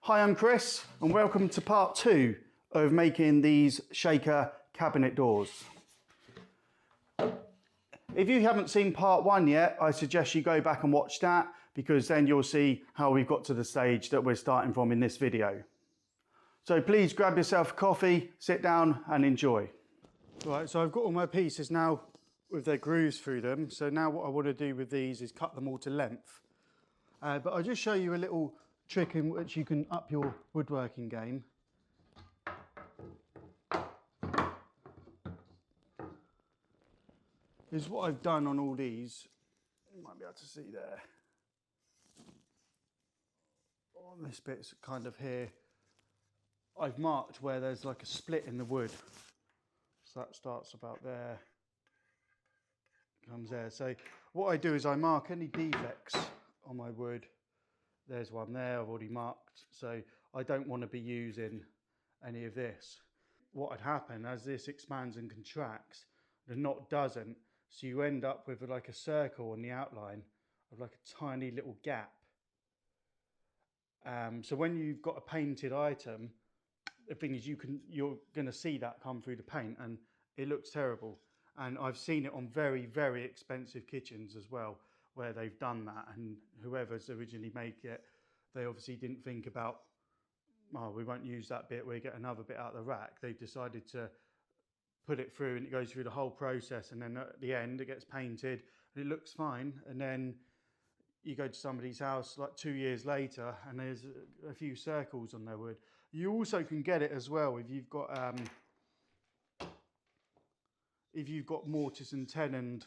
Hi, I'm Chris and welcome to part 2 of making these shaker cabinet doors. If you haven't seen part 1 yet, I suggest you go back and watch that, because then you'll see how we've got to the stage that we're starting from in this video. So please grab yourself a coffee, sit down and enjoy. Right, so I've got all my pieces now with their grooves through them. So now what I want to do with these is cut them all to length. But I'll just show you a little trick in which you can up your woodworking game. Is what I've done on all these. You might be able to see there. On this bit's kind of here, I've marked where there's like a split in the wood. So that starts about there, comes there. So what I do is I mark any defects on my wood. There's one there I've already marked. So I don't want to be using any of this. What would happen as this expands and contracts, the knot doesn't. So you end up with like a circle on the outline of like a tiny little gap. So when you've got a painted item, the thing is you're going to see that come through the paint and it looks terrible. And I've seen it on very, very expensive kitchens as well, where they've done that, and whoever's originally made it, they obviously didn't think about, oh, we won't use that bit, we get another bit out of the rack. They've decided to put it through and it goes through the whole process, and then at the end it gets painted and it looks fine, and then you go to somebody's house like 2 years later and there's a few circles on their wood. You also can get it as well if you've got mortise and tenon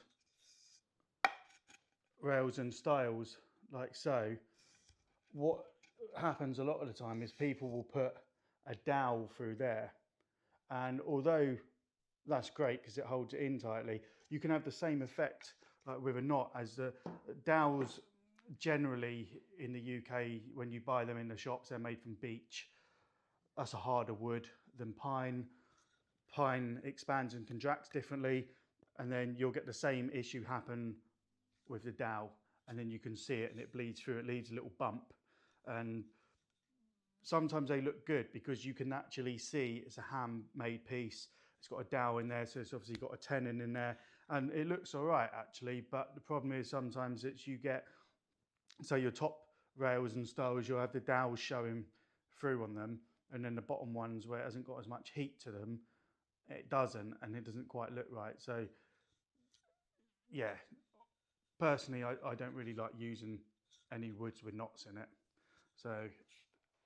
rails and stiles like so. What happens a lot of the time is people will put a dowel through there, and although that's great because it holds it in tightly, you can have the same effect like with a knot, as the dowels generally in the UK, when you buy them in the shops, they're made from beech. That's a harder wood than pine. Pine expands and contracts differently, and then you'll get the same issue happen with the dowel, and then you can see it and it bleeds through, it leaves a little bump. And sometimes they look good because you can actually see it's a handmade piece. It's got a dowel in there, so it's obviously got a tenon in there, and it looks all right actually. But the problem is sometimes it's you get, so your top rails and stiles, you'll have the dowels showing through on them, and then the bottom ones where it hasn't got as much heat to them, it doesn't, and it doesn't quite look right. So yeah, personally I don't really like using any woods with knots in it. So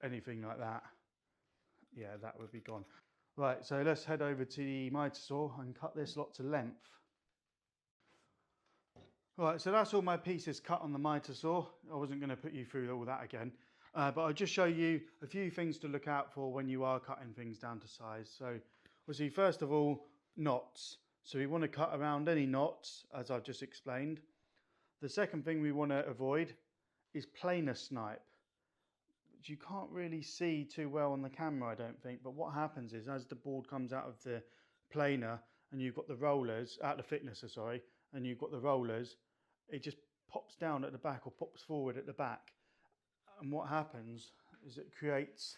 anything like that, yeah, that would be gone. Right, so let's head over to the miter saw and cut this lot to length. Right, so that's all my pieces cut on the miter saw. I wasn't going to put you through all that again, but I'll just show you a few things to look out for when you are cutting things down to size. So obviously, first of all, knots. So we want to cut around any knots, as I've just explained. The second thing we want to avoid is planer snipe, which you can't really see too well on the camera, I don't think. But what happens is, as the board comes out of the planer and you've got the rollers, out of the thicknesser, sorry, and you've got the rollers, it just pops down at the back or pops forward at the back. And what happens is it creates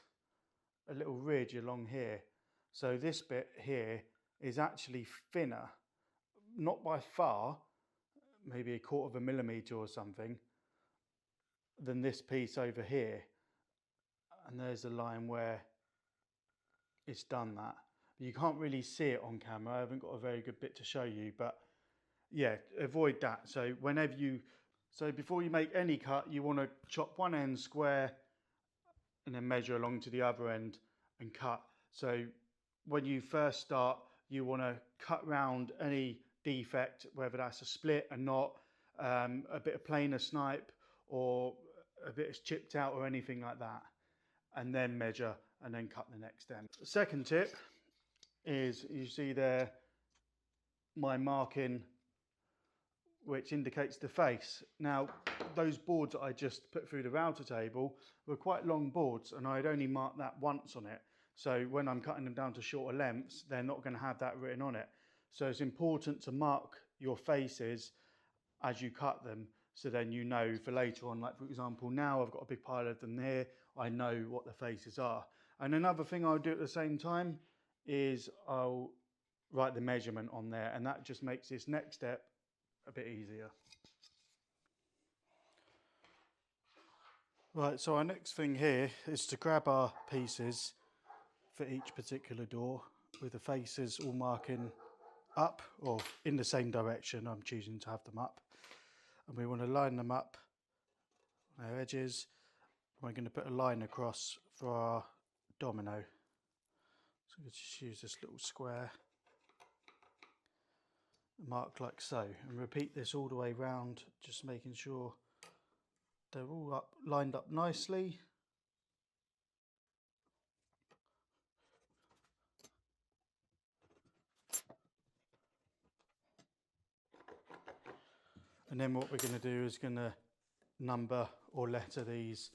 a little ridge along here. So this bit here is actually thinner, not by far, maybe 1/4 millimetre or something, than this piece over here. And there's a line where it's done that. But you can't really see it on camera. I haven't got a very good bit to show you, but yeah, avoid that. So before you make any cut, you want to chop one end square and then measure along to the other end and cut. So when you first start, you want to cut round any defect, whether that's a split, a knot, a bit of planer snipe, or a bit is chipped out or anything like that, and then measure and then cut the next end. The second tip is, you see there my marking which indicates the face. Now those boards that I just put through the router table were quite long boards, and I'd only marked that once on it. So when I'm cutting them down to shorter lengths, they're not going to have that written on it. So it's important to mark your faces as you cut them, so then you know for later on. Like for example, now I've got a big pile of them here I know what the faces are. And another thing I'll do at the same time is I'll write the measurement on there, and that just makes this next step a bit easier. Right, so our next thing here is to grab our pieces for each particular door with the faces all marking up or in the same direction. I'm choosing to have them up, and we want to line them up on our edges. We're going to put a line across for our domino. So we just use this little square, mark like so, and repeat this all the way round, just making sure they're all lined up nicely. And then what we're going to do is going to number or letter these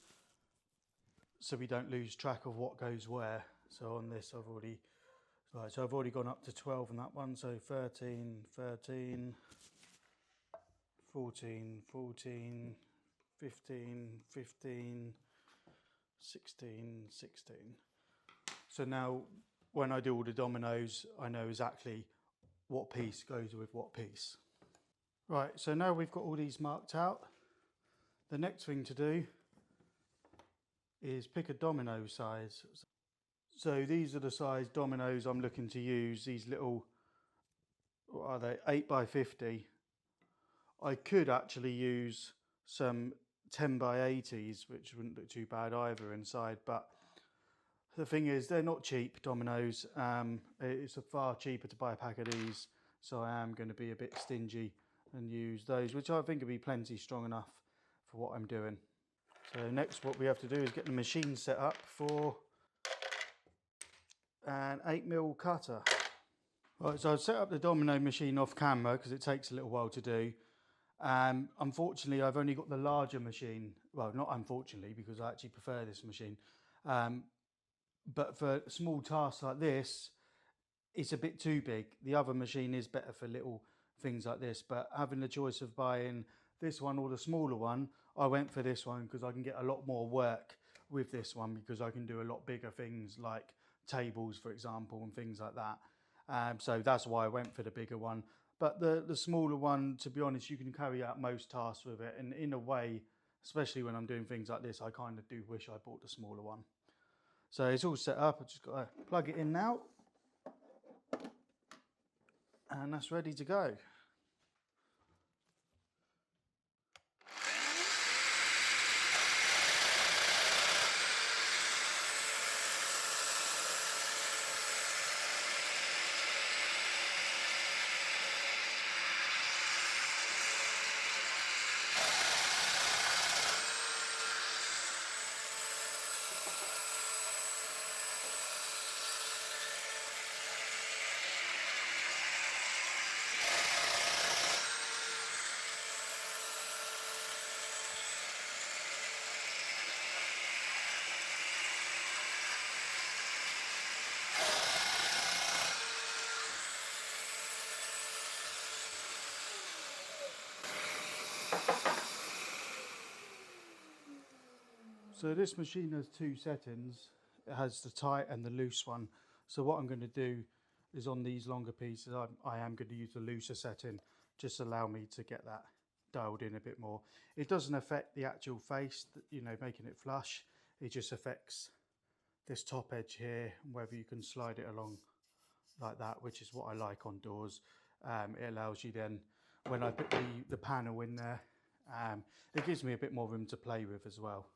so we don't lose track of what goes where. So on this I've already gone up to 12 on that one, so 13, 13, 14, 14, 15, 15, 16, 16. So now when I do all the dominoes, I know exactly what piece goes with what piece. Right, so now we've got all these marked out, the next thing to do is pick a domino size. So these are the size dominoes I'm looking to use, these little, what are they, 8 by 50. I could actually use some 10 by 80s, which wouldn't look too bad either inside, but the thing is they're not cheap dominoes. It's far cheaper to buy a pack of these, so I am going to be a bit stingy and use those, which I think will be plenty strong enough for what I'm doing. So next what we have to do is get the machine set up for an 8mm cutter. Right, so I've set up the domino machine off camera because it takes a little while to do. Unfortunately, I've only got the larger machine. Well, not unfortunately, because I actually prefer this machine. But for small tasks like this, it's a bit too big. The other machine is better for little things like this, but having the choice of buying this one or the smaller one, I went for this one because I can get a lot more work with this one, because I can do a lot bigger things like tables, for example, and things like that. So that's why I went for the bigger one. But the smaller one, to be honest, you can carry out most tasks with it. And in a way, especially when I'm doing things like this, I kind of do wish I bought the smaller one. So it's all set up. I've just got to plug it in now. And that's ready to go. So this machine has two settings. It has the tight and the loose one. So what I'm going to do is on these longer pieces, I am going to use the looser setting, just allow me to get that dialed in a bit more. It doesn't affect the actual face, you know, making it flush. It just affects this top edge here, whether you can slide it along like that, which is what I like on doors. It allows you then, when I put the panel in there, it gives me a bit more room to play with as well.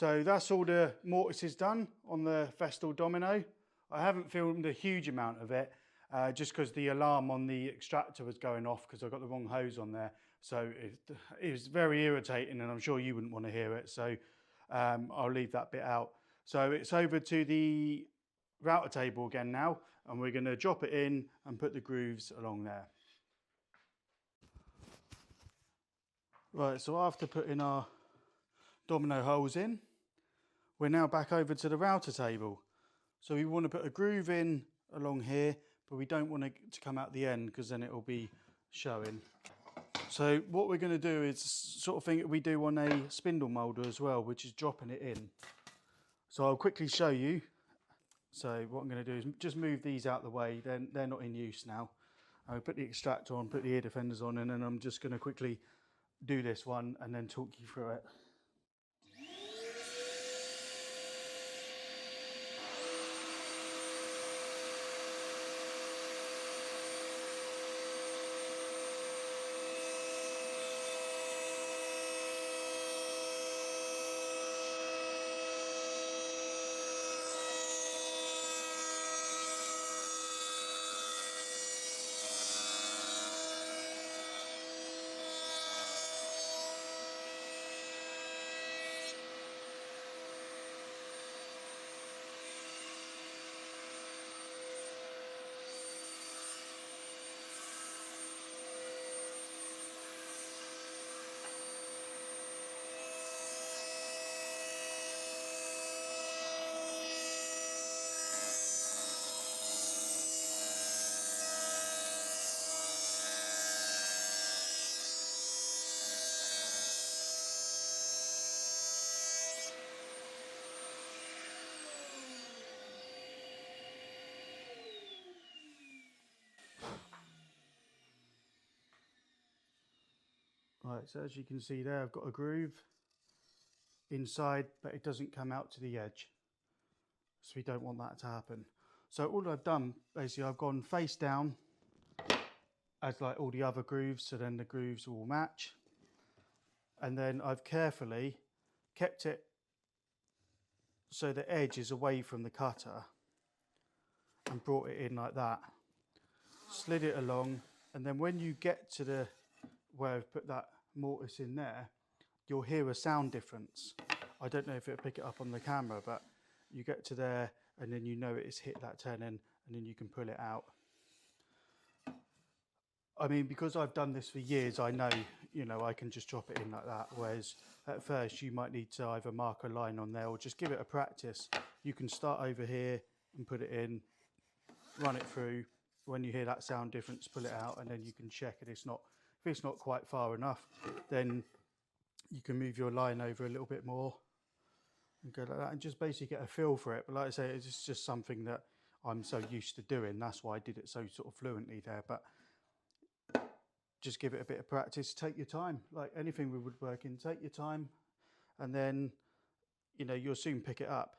So that's all the mortises done on the Festool domino. I haven't filmed a huge amount of it, just because the alarm on the extractor was going off because I got the wrong hose on there. So it was very irritating, and I'm sure you wouldn't want to hear it. So I'll leave that bit out. So it's over to the router table again now, and we're going to drop it in and put the grooves along there. Right, so after putting our domino holes in, we're now back over to the router table. So we want to put a groove in along here, but we don't want it to come out the end because then it will be showing. So what we're going to do is sort of thing that we do on a spindle moulder as well, which is dropping it in. So I'll quickly show you. So what I'm going to do is just move these out the way. They're not in use now. I'll put the extractor on, put the ear defenders on, and then I'm just going to quickly do this one and then talk you through it. Right, so as you can see there, I've got a groove inside, but it doesn't come out to the edge. So we don't want that to happen. So all I've done, basically, I've gone face down as like all the other grooves, so then the grooves will match. And then I've carefully kept it so the edge is away from the cutter and brought it in like that. Slid it along, and then when you get to the where I've put that mortise in there, you'll hear a sound difference. I don't know if it'll pick it up on the camera, but you get to there and then you know it's hit that tenon, and then you can pull it out. I mean, because I've done this for years, I know, you know, I can just drop it in like that, whereas at first you might need to either mark a line on there or just give it a practice. You can start over here and put it in, run it through. When you hear that sound difference, pull it out, and then you can check it. If it's not quite far enough, then you can move your line over a little bit more and go like that, and just basically get a feel for it. But like I say, it's just something that I'm so used to doing. That's why I did it so sort of fluently there. But just give it a bit of practice. Take your time, like anything with woodworking. Take your time, and then, you know, you'll soon pick it up.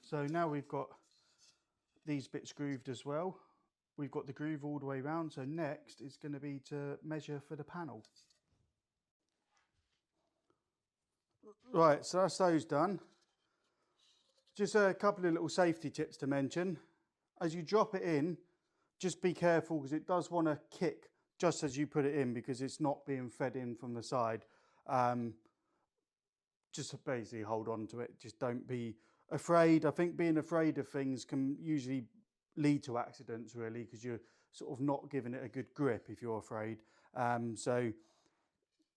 So now we've got these bits grooved as well. We've got the groove all the way around. So next is going to be to measure for the panel. Right, so that's those done. Just a couple of little safety tips to mention. As you drop it in, just be careful because it does want to kick just as you put it in because it's not being fed in from the side. just basically hold on to it. Just don't be afraid. I think being afraid of things can usually lead to accidents, really, because you're sort of not giving it a good grip if you're afraid. So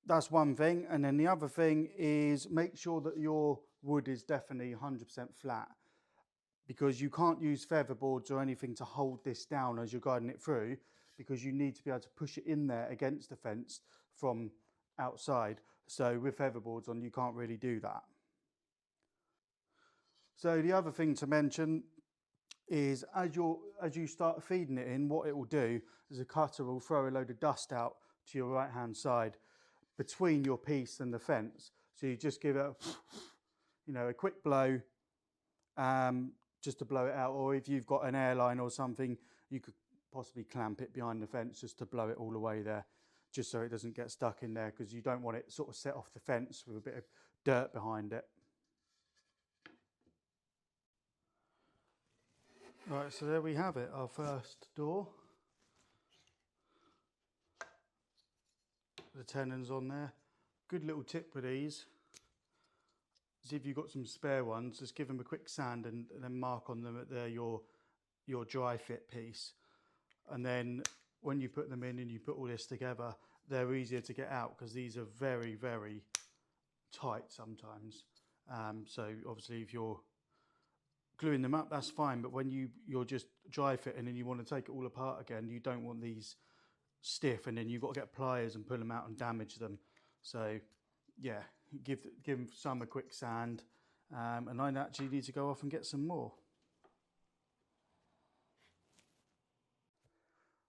that's one thing. And then the other thing is make sure that your wood is definitely 100% flat, because you can't use feather boards or anything to hold this down as you're guiding it through, because you need to be able to push it in there against the fence from outside. So with feather boards on, you can't really do that. So the other thing to mention is as you start feeding it in, what it will do is the cutter will throw a load of dust out to your right hand side between your piece and the fence. So you just give it a quick blow, just to blow it out, or if you've got an airline or something, you could possibly clamp it behind the fence just to blow it all the way there, just so it doesn't get stuck in there, because you don't want it sort of set off the fence with a bit of dirt behind it. Right, so there we have it, our first door. The tenons on there. Good little tip with these is if you've got some spare ones, just give them a quick sand and then mark on them at your dry fit piece. And then when you put them in and you put all this together, they're easier to get out because these are very, very tight sometimes. So obviously if you're gluing them up, that's fine, but when you're just dry fitting and you want to take it all apart again, you don't want these stiff, and then you've got to get pliers and pull them out and damage them. So yeah, give them some a quick sand, and I actually need to go off and get some more.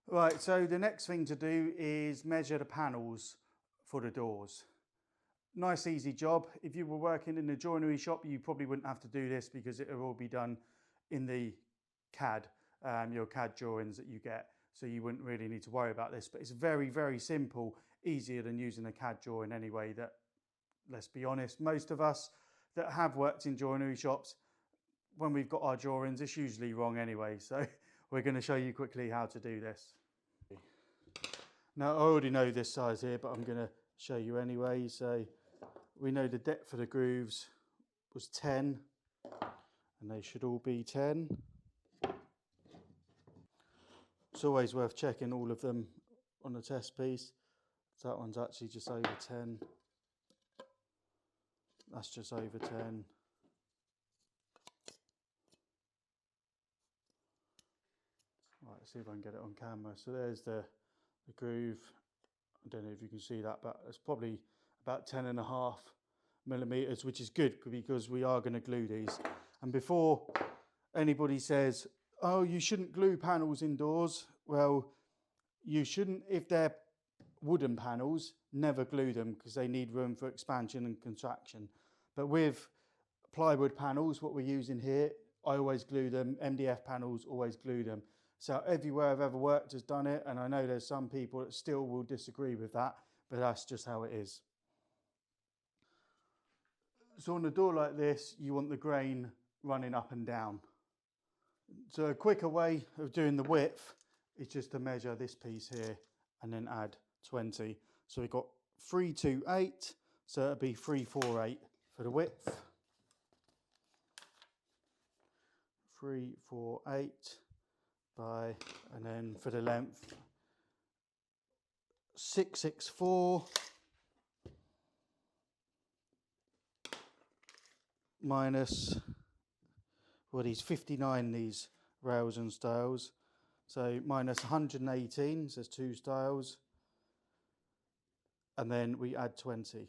Right, so the next thing to do is measure the panels for the doors. Nice easy job. If you were working in a joinery shop, you probably wouldn't have to do this because it will all be done in the CAD, your CAD drawings that you get. So you wouldn't really need to worry about this, but it's very, very simple, easier than using a CAD drawing anyway. That, let's be honest, most of us that have worked in joinery shops, when we've got our drawings, it's usually wrong anyway. So we're going to show you quickly how to do this. Now I already know this size here, but I'm going to show you anyway. So we know the depth of the grooves was 10, and they should all be 10. It's always worth checking all of them on the test piece. So that one's actually just over 10. That's just over 10. Right, let's see if I can get it on camera. So there's the groove. I don't know if you can see that, but it's probably about 10.5 millimeters, which is good because we are going to glue these. And before anybody says, oh, you shouldn't glue panels indoors, well, you shouldn't. If they're wooden panels, never glue them because they need room for expansion and contraction. But with plywood panels, what we're using here, I always glue them. MDF panels, always glue them. So everywhere I've ever worked has done it, and I know there's some people that still will disagree with that, but that's just how it is. So on a door like this, you want the grain running up and down. So a quicker way of doing the width is just to measure this piece here and then add 20. So we've got 328, so it'll be 348 for the width. 348 by, and then for the length, 664 minus, well, these 59, these rails and stiles, so minus 118, so there's 2 stiles, and then we add 20.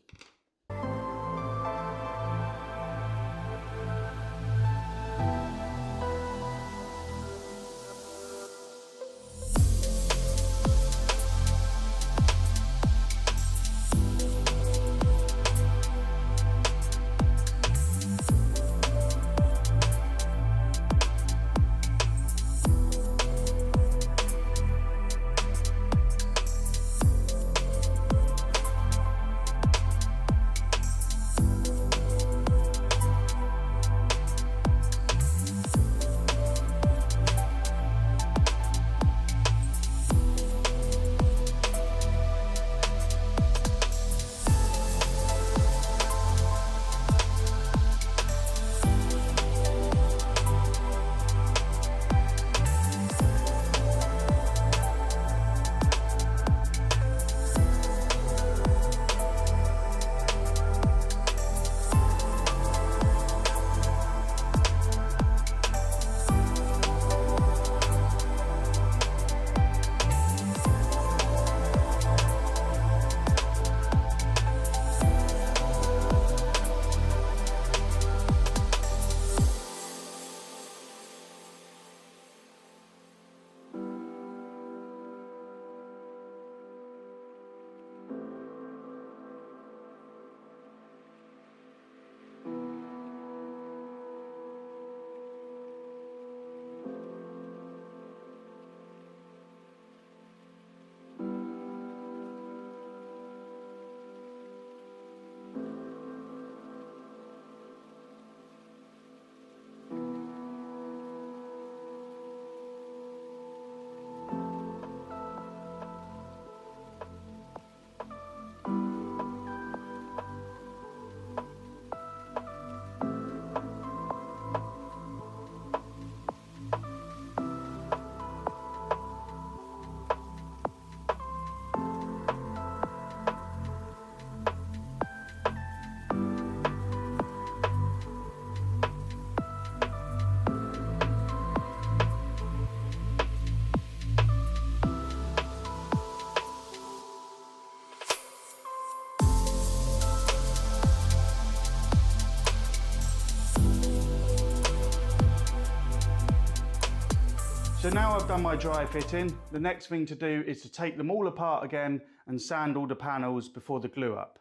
So now I've done my dry fitting, the next thing to do is to take them all apart again and sand all the panels before the glue up.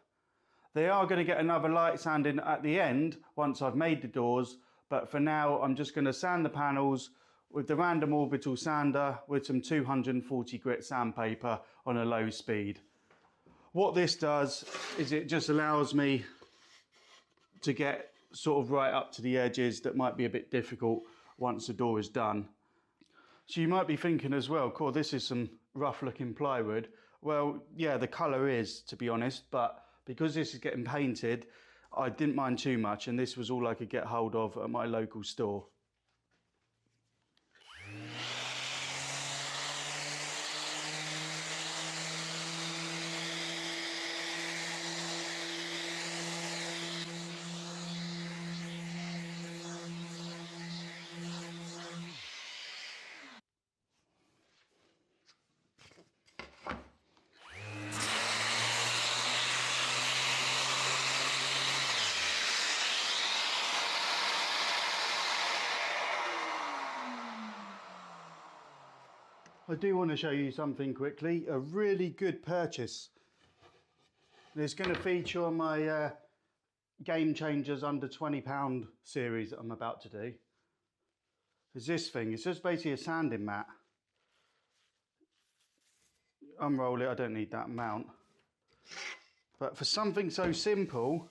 They are going to get another light sanding at the end once I've made the doors, but for now I'm just going to sand the panels with the random orbital sander with some 240 grit sandpaper on a low speed. What this does is it just allows me to get sort of right up to the edges that might be a bit difficult once the door is done. So you might be thinking as well, cool, this is some rough looking plywood. Well, yeah, the colour is, to be honest, but because this is getting painted, I didn't mind too much, and this was all I could get hold of at my local store. I do want to show you something quickly, a really good purchase. It's going to feature on my Game Changers under £20 series that I'm about to do. Is this thing, it's just basically a sanding mat. Unroll it, I don't need that amount. But for something so simple,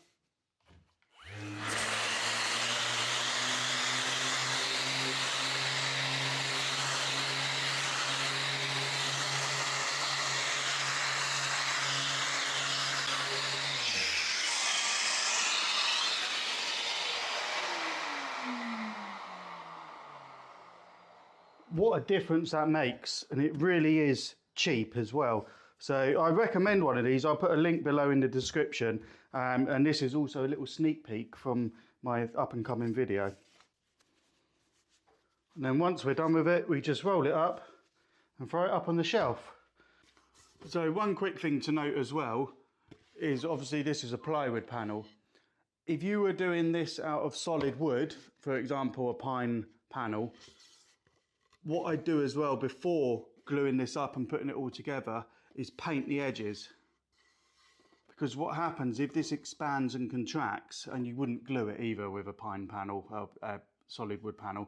what a difference that makes, and it really is cheap as well. So I recommend one of these. I'll put a link below in the description, and this is also a little sneak peek from my up and coming video. And then once we're done with it, we just roll it up and throw it up on the shelf. So one quick thing to note as well is obviously this is a plywood panel. If you were doing this out of solid wood, for example a pine panel, what I do as well before gluing this up and putting it all together is paint the edges. Because what happens if this expands and contracts, and you wouldn't glue it either with a pine panel, a solid wood panel,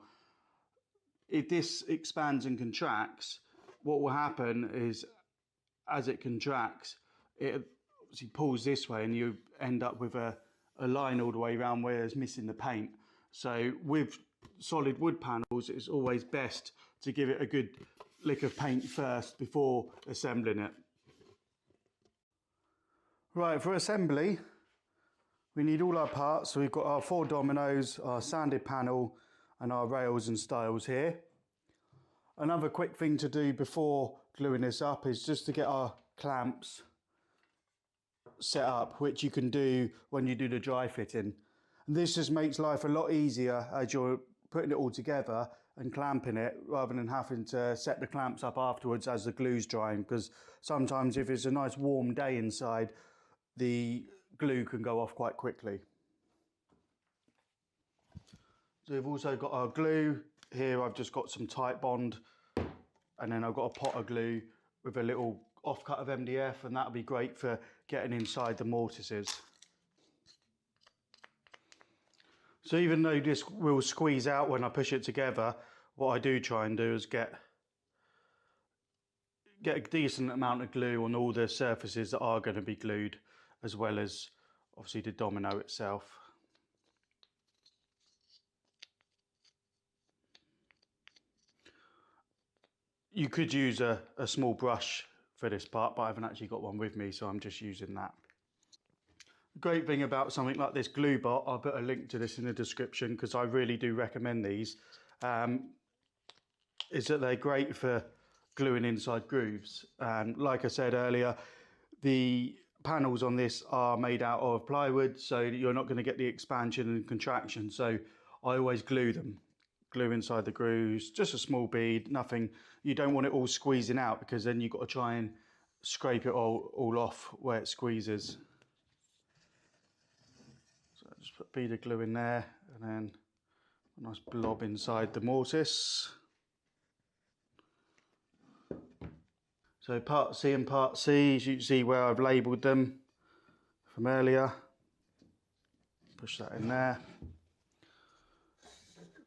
if this expands and contracts, what will happen is as it contracts, it obviously pulls this way and you end up with a line all the way around where it's missing the paint. So with solid wood panels, it's always best to give it a good lick of paint first before assembling it. Right, for assembly, we need all our parts. So we've got our 4 dominoes, our sanded panel, and our rails and stiles here. Another quick thing to do before gluing this up is just to get our clamps set up, which you can do when you do the dry fitting. And this just makes life a lot easier as you're putting it all together and clamping it, rather than having to set the clamps up afterwards as the glue's drying, because sometimes if it's a nice warm day inside, the glue can go off quite quickly. So we've also got our glue here. I've just got some tight bond, and then I've got a pot of glue with a little offcut of MDF, and that'll be great for getting inside the mortises. So even though this will squeeze out when I push it together, what I do try and do is get a decent amount of glue on all the surfaces that are going to be glued, as well as obviously the domino itself. You could use a small brush for this part, but I haven't actually got one with me, so I'm just using that. The great thing about something like this glue bot, I'll put a link to this in the description because I really do recommend these, is that they're great for gluing inside grooves. And like I said earlier, the panels on this are made out of plywood, so you're not going to get the expansion and contraction. So I always glue them. Glue inside the grooves, just a small bead, nothing. You don't want it all squeezing out, because then you've got to try and scrape it all off where it squeezes. So I just put a bead of glue in there, and then a nice blob inside the mortise. So part C and part C, as you can see where I've labelled them from earlier. Push that in there.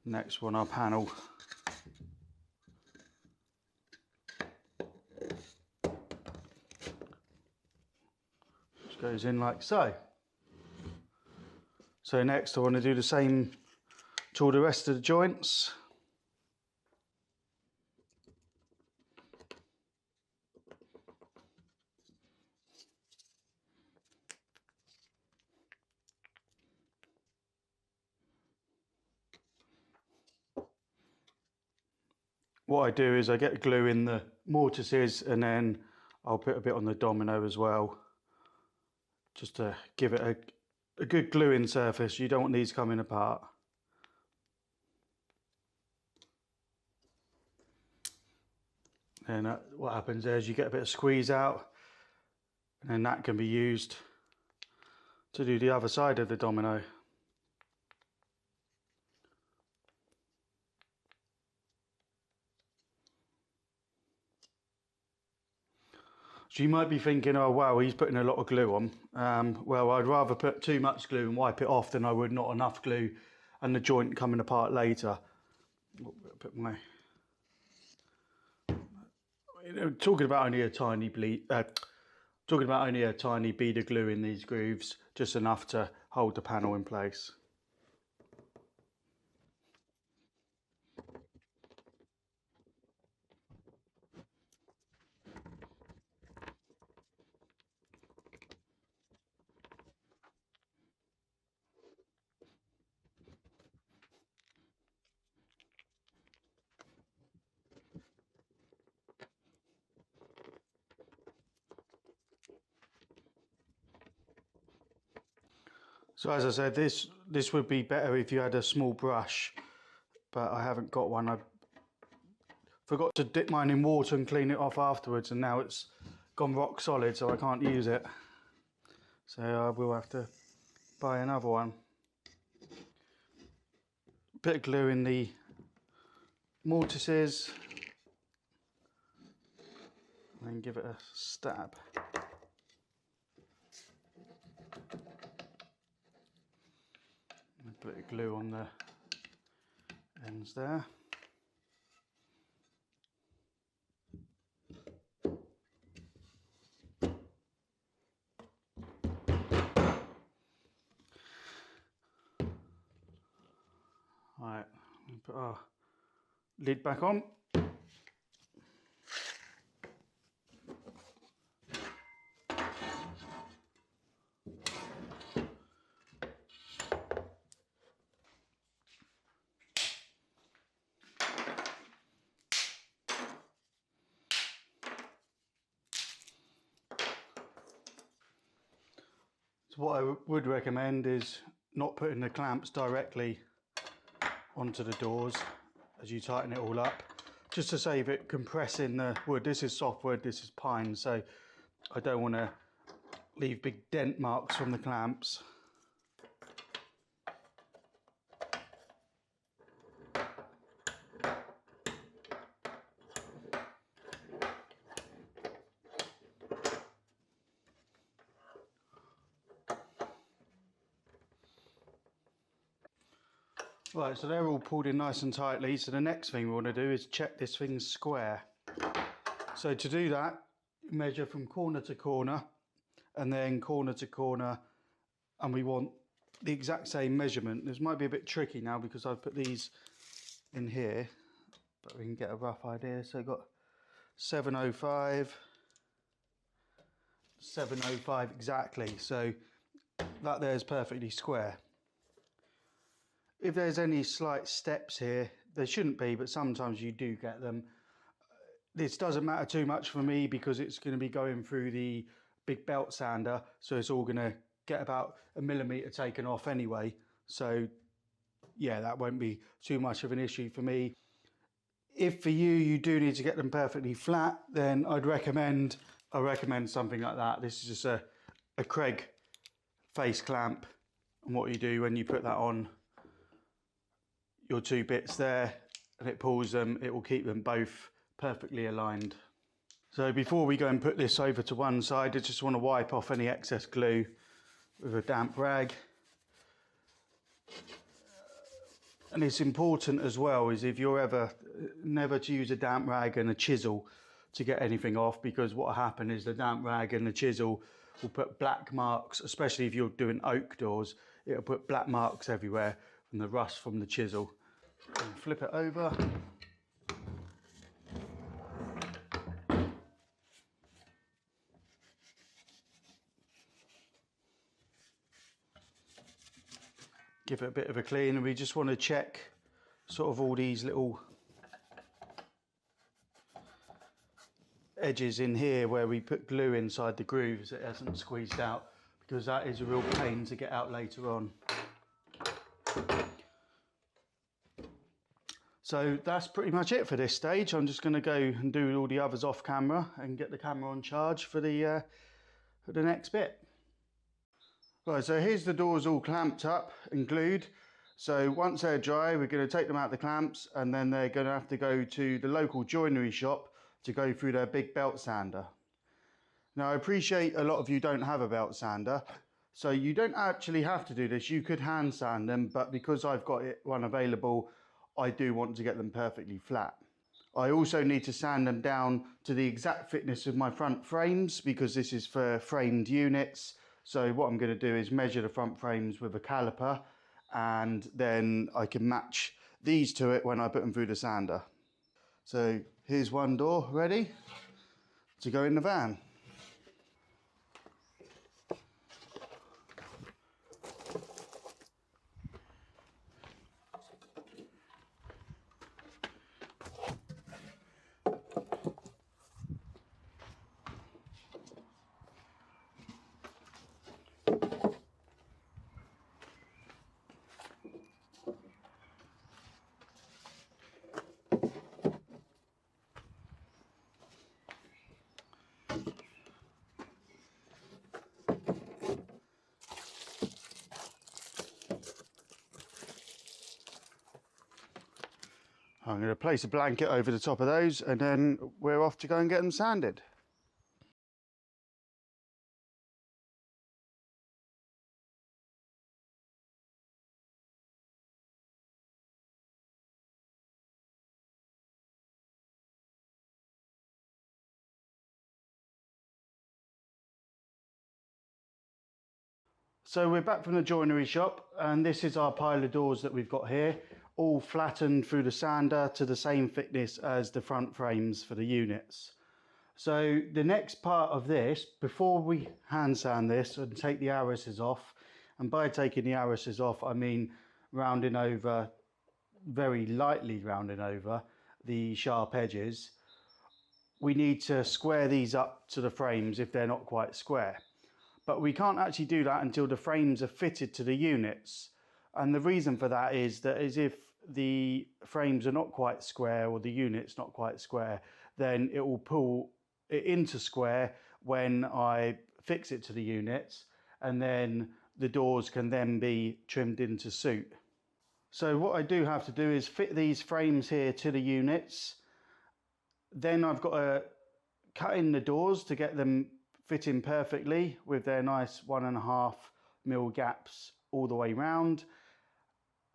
Next one, our panel. Just goes in like so. So next I want to do the same to all the rest of the joints. What I do is I get glue in the mortises and then I'll put a bit on the domino as well, just to give it a good gluing surface. You don't want these coming apart. And what happens there is you get a bit of squeeze out, and then that can be used to do the other side of the domino. So you might be thinking, oh wow, he's putting a lot of glue on. Well, I'd rather put too much glue and wipe it off than I would not enough glue and the joint coming apart later. Put my, talking about only a tiny bead of glue in these grooves, just enough to hold the panel in place. So as I said, this would be better if you had a small brush, but I haven't got one. I forgot to dip mine in water and clean it off afterwards, and now it's gone rock solid, so I can't use it. So I will have to buy another one. Bit of glue in the mortises, and then give it a stab. A bit of glue on the ends there. Right, put our lid back on. So what I would recommend is not putting the clamps directly onto the doors as you tighten it all up, just to save it compressing the wood. This is soft wood, this is pine, so I don't want to leave big dent marks from the clamps. Right, so they're all pulled in nice and tightly. So the next thing we want to do is check this thing's square. So to do that, measure from corner to corner and then corner to corner, and we want the exact same measurement. This might be a bit tricky now because I've put these in here, but we can get a rough idea. So I've got 705, 705 exactly. So that there is perfectly square. If there's any slight steps here, there shouldn't be, but sometimes you do get them. This doesn't matter too much for me because it's going to be going through the big belt sander, so it's all going to get about 1 millimetre taken off anyway. So yeah, that won't be too much of an issue for me. If for you, you do need to get them perfectly flat, then I recommend something like that. This is just a Craig face clamp, and what you do when you put that on your two bits there and it pulls them, it will keep them both perfectly aligned. So before we go and put this over to one side, I just want to wipe off any excess glue with a damp rag. And it's important as well is if you're never to use a damp rag and a chisel to get anything off, because what will happen is the damp rag and the chisel will put black marks, especially if you're doing oak doors, it'll put black marks everywhere from the rust from the chisel. And flip it over. Give it a bit of a clean, and we just want to check sort of all these little edges in here where we put glue inside the grooves that hasn't squeezed out, because that is a real pain to get out later on. So that's pretty much it for this stage. I'm just going to go and do all the others off camera and get the camera on charge for the next bit. Right, so here's the doors all clamped up and glued. So once they're dry, we're going to take them out the clamps, and then they're going to have to go to the local joinery shop to go through their big belt sander. Now I appreciate a lot of you don't have a belt sander, so you don't actually have to do this. You could hand sand them, but because I've got one available, I do want to get them perfectly flat. I also need to sand them down to the exact fitness of my front frames, because this is for framed units. So what I'm going to do is measure the front frames with a caliper, and then I can match these to it when I put them through the sander. So here's one door ready to go in the van. I'm going to place a blanket over the top of those, and then we're off to go and get them sanded. So we're back from the joinery shop, and this is our pile of doors that we've got here, all flattened through the sander to the same thickness as the front frames for the units. So the next part of this, before we hand sand this and take the arises off, and by taking the arises off I mean rounding over, very lightly rounding over the sharp edges, we need to square these up to the frames if they're not quite square. But we can't actually do that until the frames are fitted to the units. And the reason for that is that if the frames are not quite square, or the unit's not quite square, then it will pull it into square when I fix it to the units, and then the doors can then be trimmed into suit. So what I do have to do is fit these frames here to the units. Then I've got to cut in the doors to get them fit in perfectly with their nice 1.5mm gaps all the way round.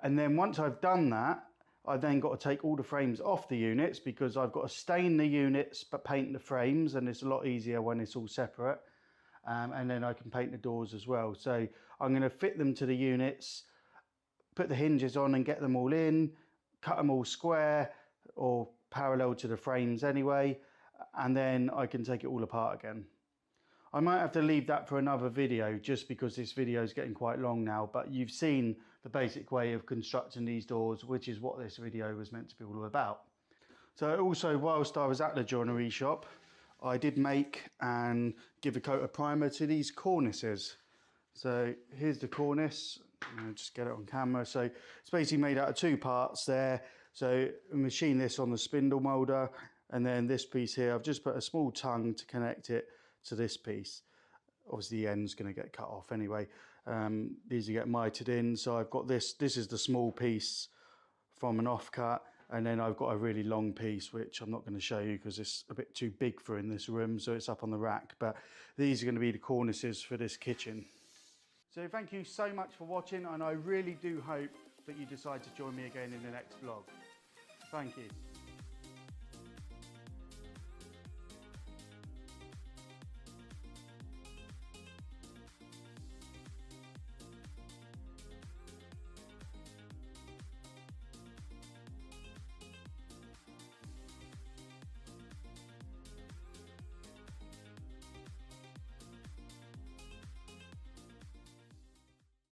And then once I've done that, I've then got to take all the frames off the units, because I've got to stain the units but paint the frames, and it's a lot easier when it's all separate. And then I can paint the doors as well. So I'm going to fit them to the units, put the hinges on and get them all in, cut them all square or parallel to the frames anyway, and then I can take it all apart again. I might have to leave that for another video, just because this video is getting quite long now, but you've seen the basic way of constructing these doors, which is what this video was meant to be all about. So also, whilst I was at the joinery shop, I did make and give a coat of primer to these cornices. So here's the cornice, I'll just get it on camera. So it's basically made out of two parts there. So machine this on the spindle moulder, and then this piece here, I've just put a small tongue to connect it to this piece. Obviously the end's going to get cut off anyway. These get mited in, so I've got this is the small piece from an offcut, And then I've got a really long piece, which I'm not going to show you because it's a bit too big for in this room, so it's up on the rack. But these are going to be the cornices for this kitchen. So thank you so much for watching, and I really do hope that you decide to join me again in the next vlog. Thank you.